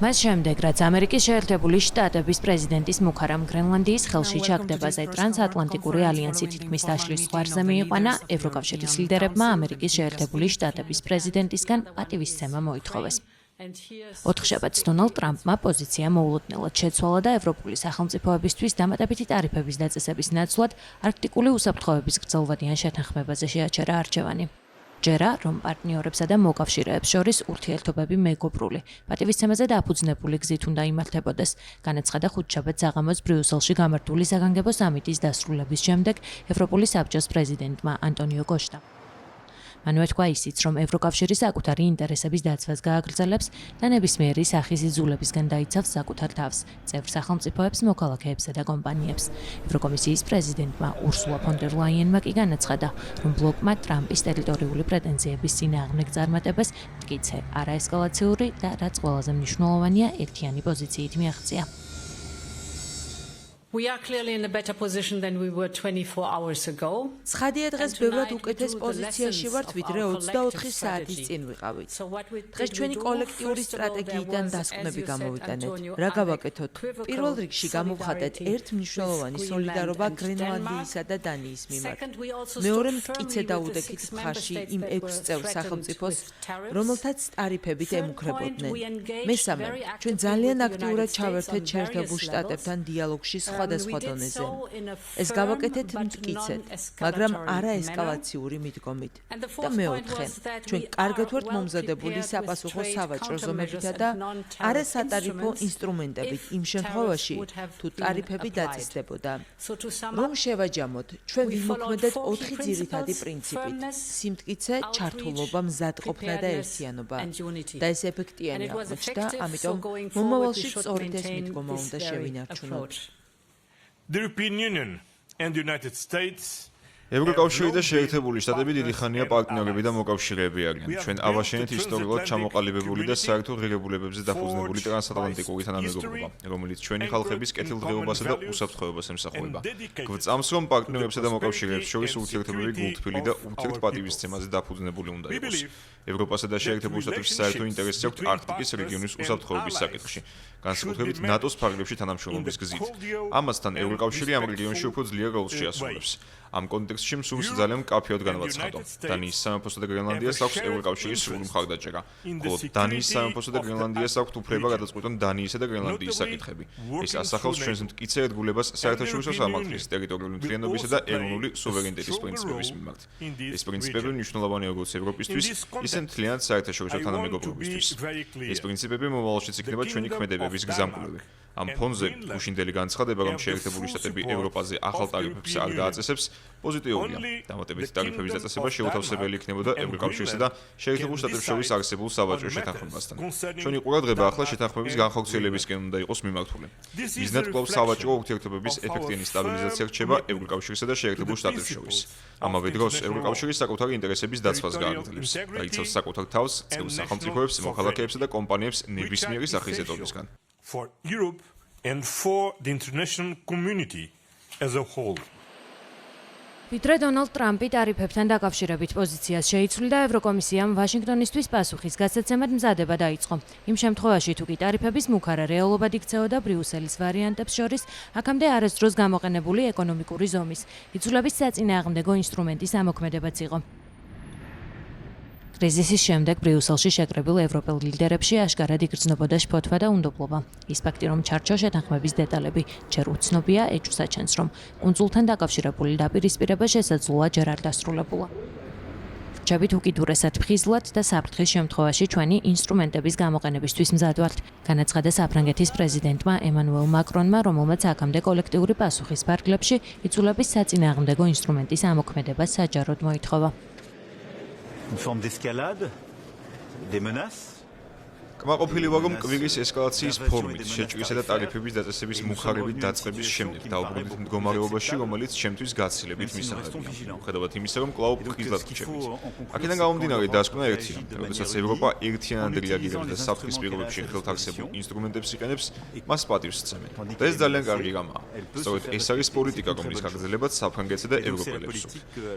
მას შემდეგ, რაც ამერიკის შეერთებული შტატების პრეზიდენტის მუქარამ გრენლანდიის ხელში ჩაგდებაზე ტრანსატლანტიკური ალიანსი თითქმის დაშლის ზღვარზე მიიყვანა, ევროკავშირის ლიდერებმა ამერიკის შეერთებული შტატების პრეზიდენტისგან პატივისცემა მოითხოვეს. 4 შაბათს დონალდ ტრამპმა პოზიცია მოულოდნელად შეცვალა და ევროპული სახელმწიფოებისთვის დამატებითი ტარიფების დაწესების ნაცვლად არქტიკული უსაფრთხოების გრძელვადიან შეთანხმებაზე შეაჩერა არჩევანი. ჯერა, რომ პარტნიორებსა და მოკავშირეებს შორის ურთიერთობები მეგობრული, პატივისცემაზე დაფუძნებული გზით უნდა იმართებოდეს, განაცხადა 5 შაბათს საღამოს ბრიუსელში გამართული საგანგებო სამიტის დასრულების შემდეგ ევროპული საბჭოს პრეზიდენტმა ანტონიო კოშტამ. მანვე თქვა ისიც, რომ ევროკავშირი საკუთარი ინტერესების დაცვას გააგრძელებს და ნებისმიერი სახის იზოლებისგან დაიცავს საკუთარ თავს, წევრ სახელმწიფოებს, მოქალაქეებსა და კომპანიებს. ევროკომისიის პრეზიდენტმა ურსულა ფონ დერ ლაიენმა კი განაცხადა, რომ ბლოკმა ტრამპის ტერიტორიული პრეტენზიების წინააღმდეგ წარმატებას მტკიცე, არაესკალაციური და რაც ყველაზე მნიშვნელოვანია, ერთიანი პოზიციით მიაღწია. We are clearly in a better position than we were 24 hours ago. ცხადია დღეს ბევრად უკეთეს პოზიციაში ვართ, ვიდრე 24 საათის წინ ვიყავით. დღეს ჩვენი კოლექტიური სტრატეგიიდან დასკვნები გამოვიტანეთ. რა გავაკეთოთ? პირველ რიგში გამოვხატეთ ერთ მნიშვნელოვანი სოლიდარობა გრენლანდიისა და დანიის მიმართ. მეორე მტკიცე დაუდექით მხარში იმ 6 წევრ სახელმწიფოს, რომელთაც ტარიფებით ემუქრებოდნენ. მესამე, ჩვენ ძალიან აქტიურად ჩავერთეთ შეერთებულ შტატებთან დიალოგში სხვადასხვა დონეზე. ეს გავაკეთეთ მტკიცედ, მაგრამ არაესკალაციური მიდგომით. და მეოთხე, ჩვენ კარგად ვართ მომზადებული საპასუხო სავაჭრო ზომებითა და არასატარიფო ინსტრუმენტებით იმ შემთხვევაში, თუ ტარიფები დაწესდებოდა. რომ შევაჯამოთ, ჩვენ ვიმოქმედეთ 4 ძირითადი პრინციპით: სიმტკიცე, ჩართულობა, მზადყოფნა და ერთიანობა. და ეს ეფექტიანი აღმოჩნდა, ამიტომ მომავალში სწორედ ეს მიდგომა უნდა შევინარჩუნოთ. The European Union and the United States ევროკავშირი და შეერთებული შტატები დიდი ხანია პარტნიორები და მოკავშირეები არიან. ჩვენ ავაშენეთ ისტორიულად ჩამოყალიბებული და საერთო ღირებულებებზე დაფუძნებული ტრანსატლანტიკური თანამეგობრობა, რომელიც ჩვენი ხალხების კეთილდღეობასა და უსაფრთხოებას ემსახურება. გვწამს, რომ პარტნიორებსა და მოკავშირეებს შორის ურთიერთობები გულთბილი და ურთიერთპატივისცემაზე დაფუძნებული უნდა იყოს. ევროპასა და შეერთებულ შტატებში საერთო ინტერესი აქვს არქტიკის რეგიონის უსაფრთხოების საკითხში, განსაკუთრებით ნატოს ფარგლებში თანამშრომლობის გზით. ამასთან ევროკავშირი ამ რეგიონში უფრო ძლიერ როლს შეასრულებს. ამ კონტექსტში მსურს ძალიან მკაფიოდ განვაცხადო. დანიის სამეფოსა და გრენლანდიას აქვს ევროკავშირის სრული მხარდაჭერა. ხოლო დანიის სამეფოსა და გრენლანდიას აქვს უფლება გადაწყვიტონ დანიისა და გრენლანდიის საკითხები. ეს ასახავს ჩვენს მტკიცე ერთგულებას საერთაშორისო სამართლის, ტერიტორიული მთლიანობისა და ეროვნული სუვერენიტეტის პრინციპების მიმართ. ეს პრინციპები მნიშვნელოვანია როგორც ევროპისთვის, ისე მთლიანად საერთაშორისო თანამეგობრობისთვის. ეს პრინციპები მომავალშიც იქნება ჩვენი ქმედებების გზამკვლევი. ამ ფონზე გუშინდელი განცხადება, რომ შეერთებული შტატები ევროპაზე ახალ ტარიფებს არ გააწესებს, პოზიტიურია. დამატებითი ტარიფების დაწესება შეუთავსებელი იქნებოდა ევროკავშირსა და შეერთებულ შტატებს შორის არსებულ სავაჭრო შეთანხმებასთან. ჩვენი ყურადღება ახლა შეთანხმების განხორციელებისკენ უნდა იყოს მიმართული. მიზნად კვლავ სავაჭრო ურთიერთობების ეფექტიანი სტაბილიზაცია რჩება ევროკავშირსა და შეერთებულ შტატებს შორის. ამავე დროს ევროკავშირი საკუთარი ინტერესების დაცვას გააგრძელებს. დაიცავს საკუთარ თავს წევრ სახელმწიფოებს, მოქალაქეებსა და კომპანიებს ნებისმიერი სახის ეტობისგან. For Europe and for the international community as a whole. ვიდრე დონალდ ტრამპი ტარიფებთან დაკავშირებით პოზიციას შეიცვლიდა, ევროკომისიამ ვაშინგტონისთვის პასუხის გასაცემად მზადება დაიწყო. იმ შემთხვევაში, თუ კი ტარიფების მუქარა რეალობად იქცეოდა ბრიუსელის ვარიანტებს შორის, აქამდე არასდროს გამოყენებული ეკონომიკური ზომის, იცვლების საწინააღმდეგო ინსტრუმენტის ამოქმედებაც იყო. კრიზისის შემდეგ ბრიუსელში შეკრებილ ევროპელ ლიდერებში აშკარად იგრძნობოდა შფოთვა და უნდობლობა. ის ფაქტი, რომ ჩარჩო შეთანხმების დეტალები ჯერ უცნობია, ეჭვს აჩენს, რომ კუნძულთან დაკავშირებული დაპირისპირება შესაძლოა ჯერ არ დასრულებულა. რჩებით უკიდურესად ფხიზლად და საფრთხის შემთხვევაში ჩვენი ინსტრუმენტების გამოყენებისთვის მზად ვართ, განაცხადა საფრანგეთის პრეზიდენტმა ემანუელ მაკრონმა, რომელმაც აქამდე კოლექტიური პასუხის ფარგლებში იცვლების საწინააღმდეგო ინსტრუმენტის ამოქმედებას საჯაროდ მოითხოვა. Une forme d'escalade, des menaces. კმაყოფილი ვარ, რომ კვირის ესკალაციის ფორმით, შეჭრისა და ტარიფების დაწესების მუხარებით დაწყების შემდეგ დაუბრუნდით მდგომარეობაში, რომელიც შემთთვის გაცილებით მისაღებია. მიუხედავად იმისა, რომ კვლავ ფხიზლად რჩებით. აქედან გამომდინარე დასკვნა ერთია, როდესაც ევროპა ერთიანად რეაგირებს და საფრთხის პირობებში ხელთაღსებულ ინსტრუმენტებს იყენებს, მას პატივს სცემენ. და ეს ძალიან კარგი რამაა. სწორედ ეს არის პოლიტიკა, რომლის გაგრძელებაც საფრანგეთსა და ევროპელებს სურთ.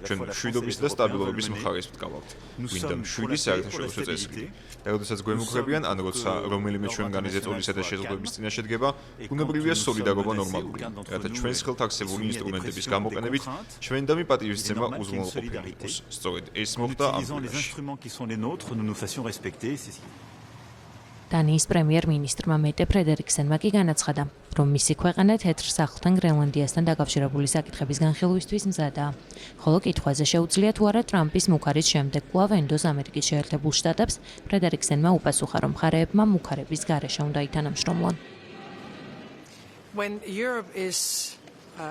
ჩვენ მშვიდობის და სტაბილურობის მხარეს ვდგავართ. გვინდა მშვიდი საერთაშორისო წესრიგი. და როდესაც გვემუქრებიან, თან როცა რომელიმე ჩვენგანი ზეწოლისა და შეზღუდვების წინაშე დგება, ბუნებრივია სოლიდარობა ნორმალური, რათა ჩვენს ხელთ არსებული ინსტრუმენტების გამოყენებით ჩვენდამი პატივისცემა უზრუნველყოფილი იყოს. სწორედ ეს მოხდა ამ დღეში. დანიის პრემიერ-მინისტრმა მეტე ფრედერიკსენმა კი განაცხადა, რომ მისი ქვეყანა თეთრ სახლთან გრენლანდიასთან დაკავშირებული საკითხების განხილვისთვის მზადაა. ხოლო კითხვაზე შეუძლია თუ არა ტრამპის მუქარის შემდეგ კვლავ ენდოს ამერიკის შეერთებულ შტატებს, ფრედერიკსენმა უპასუხა, რომ მხარეებმა მუქარების გარეშე უნდა ითანამშრომლონ. When Europe is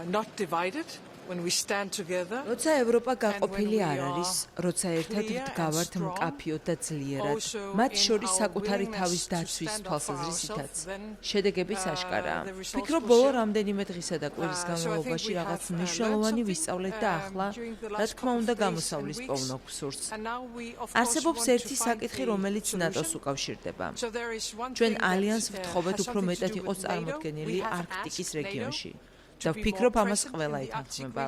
not divided, when we stand together, როცა ევროპა გაყოფილი არ არის, როცა ერთად ვდგავართ მკაფიოდ და ძლიერად, მათ შორის საკუთარი თავის დაცვის თვალსაზრისითაც, შედეგებიც აშკარაა. ვფიქრობ, ბოლო რამდენიმე დღისა და კვირის განმავლობაში რაღაც მნიშვნელოვანი ვისწავლეთ და ახლა, რა თქმა უნდა, გამოსავლის პოვნა გვსურს. არსებობს ერთი საკითხი, რომელიც ნატოს უკავშირდება. ჩვენ ალიანსს ვთხოვეთ უფრო მეტად იყოს წარმოდგენილი არქტიკის რეგიონში. და ვფიქრობ, ამას ყველა ეთანხმება.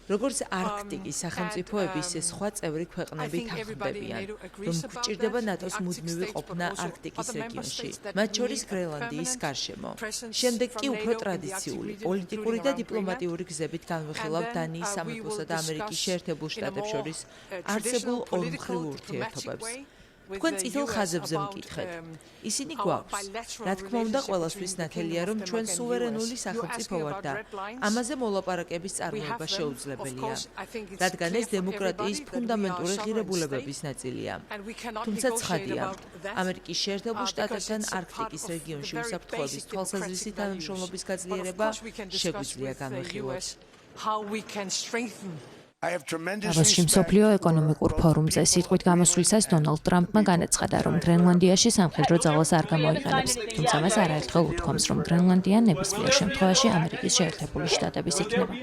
როგორც არქტიკის სახელმწიფოები, ისე სხვა წევრი ქვეყნები თანხმდებიან, რომ გვჭირდება ნატოს მუდმივი ყოფნა არქტიკის რეგიონში, მათ შორის გრენლანდიის გარშემო. შემდეგ კი უფრო ტრადიციული, პოლიტიკური და დიპლომატიური გზებით განვიხილავთ დანიის სამეფოსა და ამერიკის შეერთებულ შტატებს შორის არსებულ ორმხრივ ურთიერთობებს. თქვენ წითელ ხაზებზე მკითხეთ. ისინი გვაქვს. რა თქმა უნდა, ყველასთვის ნათელია, რომ ჩვენ სუვერენული სახელმწიფო ვართ და ამაზე მოლაპარაკების წარმოება შეუძლებელია, რადგან ეს დემოკრატიის ფუნდამენტური ღირებულებების ნაწილია. თუმცა ცხადია, ამერიკის შეერთებულ შტატებთან არქტიკის რეგიონში უსაფრთხოების თვალსაზრისით თანამშრომლობის გაძლიერება შეგვიძლია განვიხილოთ. დავოსში მსოფლიო ეკონომიკურ ფორუმზე სიტყვით გამოსვლისას დონალდ ტრამპმა განაცხადა, რომ გრენლანდიაში სამხედრო ძალას არ გამოიყენებს, თუმცა მას არაერთხელ უთქვამს, რომ greenlandia ნებისმიერ შემთხვევაში ამერიკის შეერთებული შტატების იქნება.